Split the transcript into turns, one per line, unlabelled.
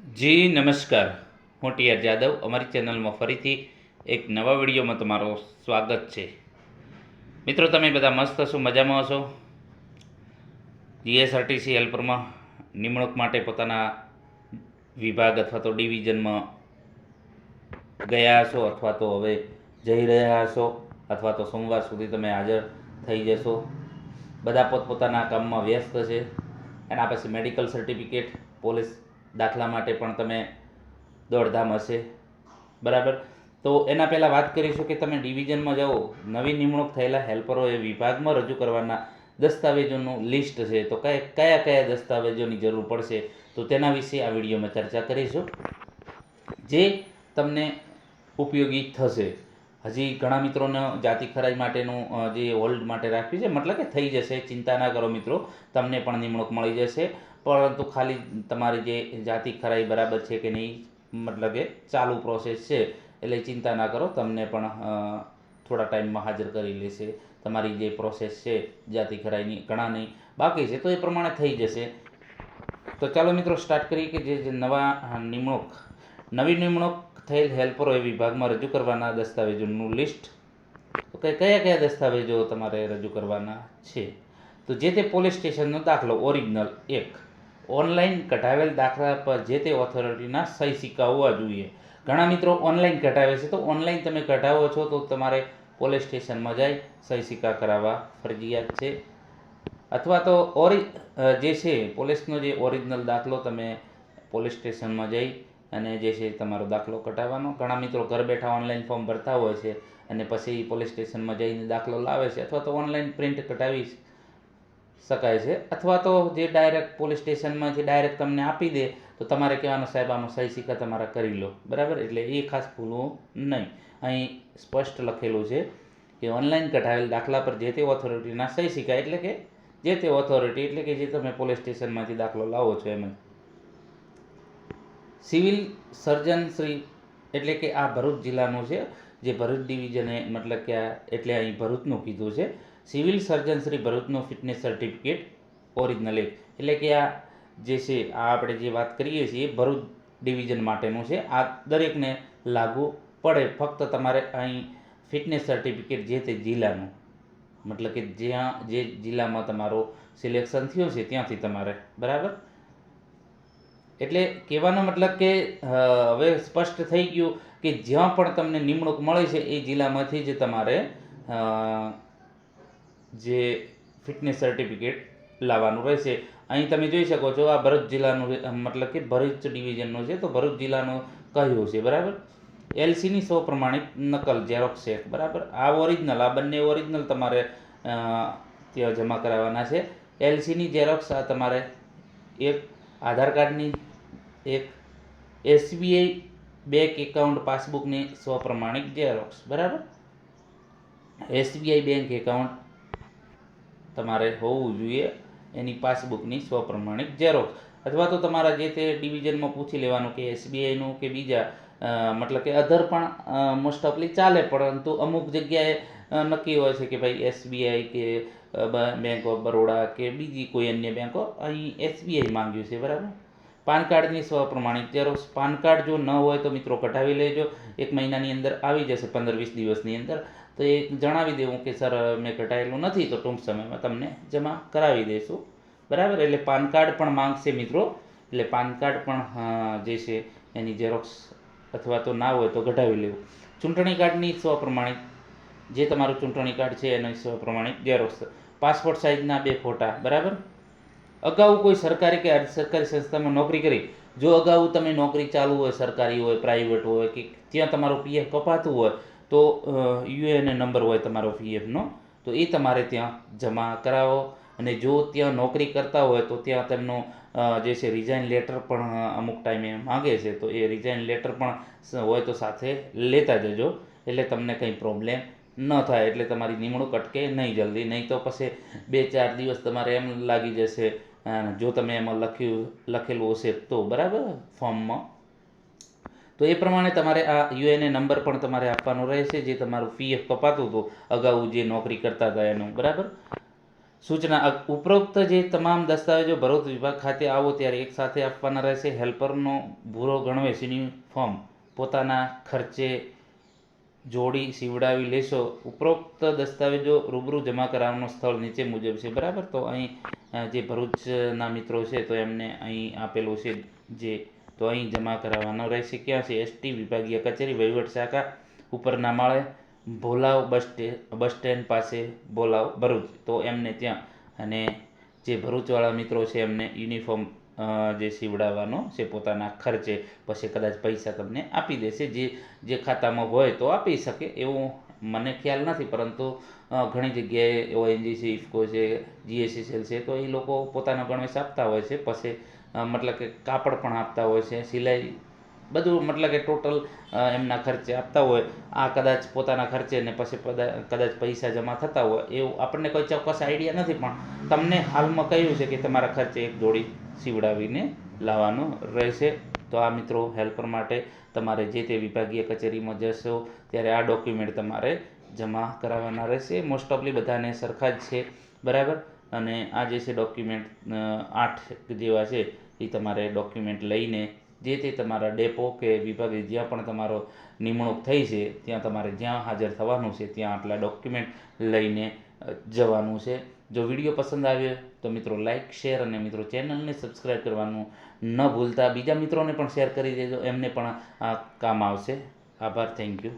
જી નમસ્કાર, હું ટીઆર જાદવ. અમારી ચેનલમાં ફરીથી એક નવા વિડીયોમાં તમારું સ્વાગત છે. મિત્રો, તમે બધા મસ્ત હશો, મજામાં હશો. જીએસઆરટીસી હેલ્પરમાં નિમણૂક માટે પોતાના વિભાગ અથવા તો ડિવિઝનમાં ગયા હશો, અથવા તો હવે જઈ રહ્યા હશો, અથવા તો સોમવાર સુધી તમે હાજર થઈ જશો. બધા પોતપોતાના કામમાં વ્યસ્ત છે. એના પછી મેડિકલ સર્ટિફિકેટ, પોલીસ દાખલા માટે પણ તમે દોડધામ હશે, બરાબર. તો એના પહેલાં વાત કરીશું કે તમે ડિવિઝનમાં જાઓ, નવી નિમણૂક થયેલા હેલ્પરોએ વિભાગમાં રજૂ કરવાના દસ્તાવેજોનું લિસ્ટ છે. તો કયા કયા દસ્તાવેજોની જરૂર પડશે, તો તેના વિશે આ વિડીયોમાં ચર્ચા કરીશું, જે તમને ઉપયોગી થશે. હજી ઘણા મિત્રોને જાતિ ખરાઈ માટેનું જે હોલ્ડ માટે રાખ્યું છે, મતલબ કે થઈ જશે, ચિંતા ના કરો મિત્રો, તમને પણ નિમણૂક મળી જશે. પરંતુ ખાલી તમારી જે જાતિ ખરાઈ બરાબર છે કે નહીં, મતલબ કે ચાલુ પ્રોસેસ છે, એટલે ચિંતા ના કરો, તમને પણ થોડા ટાઈમમાં હાજર કરી લેશે. તમારી જે પ્રોસેસ છે જાતિ ખરાઈની, ઘણા નહીં બાકી છે, તો એ પ્રમાણે થઈ જશે. તો ચાલો મિત્રો સ્ટાર્ટ કરીએ કે જે નવી નિમણૂક થયેલ હેલ્પરોએ વિભાગમાં રજૂ કરવાના દસ્તાવેજોનું લિસ્ટ. તો કયા કયા દસ્તાવેજો તમારે રજૂ કરવાના છે, તો જે તે પોલીસ સ્ટેશનનો દાખલો ઓરિજિનલ એક, ઓનલાઈન કઢાવેલ દાખલા પર જે તે ઓથોરિટીના સહી સિક્કા હોવા જોઈએ. ઘણા મિત્રો ઓનલાઈન કઢાવે છે, તો ઓનલાઈન તમે કઢાવો છો તો તમારે પોલીસ સ્ટેશનમાં જઈ સહી સિક્કા કરાવવા ફરજિયાત છે. અથવા તો જે છે પોલીસનો જે ઓરિજિનલ દાખલો, તમે પોલીસ સ્ટેશનમાં જઈ અને જે છે તમારો દાખલો કઢાવવાનો. ઘણા મિત્રો ઘર બેઠા ઓનલાઈન ફોર્મ ભરતા હોય છે અને પછી પોલીસ સ્ટેશનમાં જઈને દાખલો લાવે છે, અથવા તો ઓનલાઈન પ્રિન્ટ કઢાવી શકાય છે. અથવા તો જે ડાયરેક્ટ પોલીસ સ્ટેશનમાંથી ડાયરેક્ટ તમને આપી દે, તો તમારે કહેવાનું, સાહેબ આમાં સહી સિક્કા તમારા કરી લો, બરાબર. એટલે એ ખાસ ભૂલવું નહીં. અહીં સ્પષ્ટ લખેલું છે કે ઓનલાઈન કઢાવેલ દાખલા પર જે તે ઓથોરિટીના સહી સિક્કા, એટલે કે જે તે ઓથોરિટી, એટલે કે જે તમે પોલીસ સ્ટેશનમાંથી દાખલો લાવો છો એમાં. સિવિલ સર્જન શ્રી, એટલે કે આ ભરૂચ જિલ્લાનું છે, જે ભરૂચ ડિવિઝને, મતલબ કે એટલે અહીં ભરૂચનું કીધું છે. સિવિલ સર્જન શ્રી ભરૂચનું ફિટનેસ સર્ટિફિકેટ ઓરિજિનલ એક, એટલે કે આ જે છે આ આપણે જે વાત કરીએ છીએ ભરૂચ ડિવિઝન માટેનું છે. આ દરેકને લાગુ પડે. ફક્ત તમારે અહીં ફિટનેસ સર્ટિફિકેટ જે તે જિલ્લાનું, મતલબ કે જ્યાં જે જિલ્લામાં તમારું સિલેક્શન થયું છે ત્યાંથી તમારે, બરાબર. એટલે કહેવાનો મતલબ કે હવે સ્પષ્ટ થઈ ગયું કે જ્યાં પણ તમને નિમણૂક મળે છે એ જિલ્લામાંથી જ તમારે જે ફિટનેસ સર્ટિફિકેટ લાવવાનું રહેશે. અહીં તમે જોઈ શકો છો, આ ભરૂચ જિલ્લાનું, મતલબ કે ભરૂચ ડિવિઝનનું છે, તો ભરૂચ જિલ્લાનું કહ્યું છે, બરાબર. એલસીની પ્રમાણિત નકલ ઝેરોક્સ છે, બરાબર. આ ઓરિજિનલ, આ બંને ઓરિજિનલ તમારે ત્યાં જમા કરાવવાના છે. એલસીની ઝેરોક્સ આ તમારે એક, આધાર કાર્ડની એક, એસબીઆઈ બેંક એકાઉન્ટ પાસબુકની પ્રમાણિત ઝેરોક્સ, બરાબર. એસબીઆઈ બેંક એકાઉન્ટ તમારે હોવું જોઈએ, એની પાસબુકની પ્રમાણિત ઝેરોક્સ. અથવા તો તમારા જે તે ડિવિઝનમાં પૂછી લેવાનું કે એસબીઆઈનું કે બીજા, મતલબ કે અધર પણ મોસ્ટ ઓફલી ચાલે, પરંતુ અમુક જગ્યાએ નક્કી હોય છે કે ભાઈ એસબીઆઈ કે બેંક ઓફ બરોડા કે બીજી કોઈ અન્ય બેંકો, અહીં એસબીઆઈ માંગ્યું છે, બરાબર. પાન કાર્ડની પ્રમાણિત ઝેરોક્સ. પાન કાર્ડ જો ન હોય તો મિત્રો કઢાવી લેજો, 1 મહિનાની અંદર આવી જશે, 15-20 દિવસની અંદર. તો એ જણાવી દેવું કે સર મેં કઢાવેલું નથી, તો ટૂંક સમયમાં તમને જમા કરાવી દઈશું, બરાબર. એટલે પાન કાર્ડ પણ માંગશે મિત્રો, એટલે પાન કાર્ડ પણ જે છે એની ઝેરોક્સ, અથવા તો ના હોય તો કઢાવી લેવું. ચૂંટણી કાર્ડની પ્રમાણિત, જે તમારું ચૂંટણી કાર્ડ છે એની પ્રમાણિત ઝેરોક્સ. પાસપોર્ટ સાઇઝના 2 ફોટા, બરાબર. અગાઉ કોઈ સરકારી કે અર્ધ સરકારી સંસ્થામાં નોકરી કરી, જો અગાઉ તમે નોકરી ચાલુ હોય, સરકારી હોય, પ્રાઇવેટ હોય, કે ત્યાં તમારું પીએફ કપાતું હોય, તો યુએએન નંબર હોય તમારો પીએફનો, તો એ તમારે ત્યાં જમા કરાવો. અને જો ત્યાં નોકરી કરતા હોય તો ત્યાં તેમનું જે છે રિઝાઇન લેટર પણ અમુક ટાઈમે માગે છે, તો એ રિઝાઇન લેટર પણ હોય તો સાથે લેતા જજો, એટલે તમને કંઈ પ્રોબ્લેમ ન થાય, એટલે તમારી નિમણૂક અટકે નહીં જલ્દી. નહીં તો પછી 2-4 દિવસ તમારે એમ લાગી જશે, જો તમે એમાં લખેલું હશે તો, બરાબર, ફોર્મમાં. તો એ પ્રમાણે તમારે આ યુએનએ નંબર પણ તમારે આપવાનો રહેશે, જે તમારું પીએફ કપાતું હતું અગાઉ જે નોકરી કરતા હતા એનું, બરાબર. સૂચના ઉપરોક્ત જે તમામ દસ્તાવેજો ભરૂચ વિભાગ ખાતે આવો ત્યારે એક સાથે આપવાના રહેશે. હેલ્પરનો ભૂરો ગણવેશ યુનિફોર્મ પોતાના ખર્ચે જોડી સીવડાવી લેશો. ઉપરોક્ત દસ્તાવેજો રૂબરૂ જમા કરાવવાનું સ્થળ નીચે મુજબ છે. બરાબર, તો અહીં જે ભરૂચના મિત્રો છે તો એમને અહીં આપેલું છે તો અહીં જમા કરાવવાનો રહેશે. ક્યાં છે? એસટી વિભાગીય કચેરી, વહીવટ શાખા, ઉપરના માળે, ભોલાવ બસ સ્ટેન્ડ પાસે, ભોલાવ, ભરૂચ. તો એમને ત્યાં, અને જે ભરૂચવાળા મિત્રો છે એમને યુનિફોર્મ જે સીવડાવવાનો છે પોતાના ખર્ચે, પછી કદાચ પૈસા તમને આપી દેશે. જે ખાતામાં હોય તો આપી શકે, એવું મને ખ્યાલ નથી, પરંતુ ઘણી જગ્યાએ ઓએનજીસી, ઇફકો છે, જીએસએસએલ છે, તો એ લોકો પોતાનો ગણવેશ આપતા હોય છે. પછી મતલબ કે કાપડ પણ આપતા હોય છે, સિલાઈ, બધું, મતલબ કે ટોટલ એમના ખર્ચે આપતા હોય. આ કદાચ પોતાના ખર્ચે ને પછી કદાચ પૈસા જમા થતા હોય, એવું આપણને કોઈ ચોક્કસ આઈડિયા નથી, પણ તમને હાલમાં કહ્યું છે કે તમારા ખર્ચે એક જોડી સીવડાવીને લાવવાનું રહેશે. તો આ મિત્રો, હેલ્પર માટે તમારે જે તે વિભાગીય કચેરીમાં જશો ત્યારે આ ડોક્યુમેન્ટ તમારે જમા કરાવવાના રહેશે. મોસ્ટ ઓફલી બધાને સરખા જ છે. બરાબર, અને આ જે છે ડોક્યુમેન્ટ 8 જેવા છે એ તમારે ડોક્યુમેન્ટ લઈને જે તે તમારા ડેપો કે વિભાગે જ્યાં પણ તમારો નિમણૂક થઈ છે ત્યાં તમારે જ્યાં હાજર થવાનું છે ત્યાં આટલા ડોક્યુમેન્ટ લઈને જવાનું છે. જો વિડીયો પસંદ આવ્યો તો મિત્રો લાઇક, શેર અને મિત્રો ચેનલને સબસ્ક્રાઈબ કરવાનું ન ભૂલતા. બીજા મિત્રોને પણ શેર કરી દેજો, એમને પણ આ કામ આવશે. આભાર, થેન્ક યુ.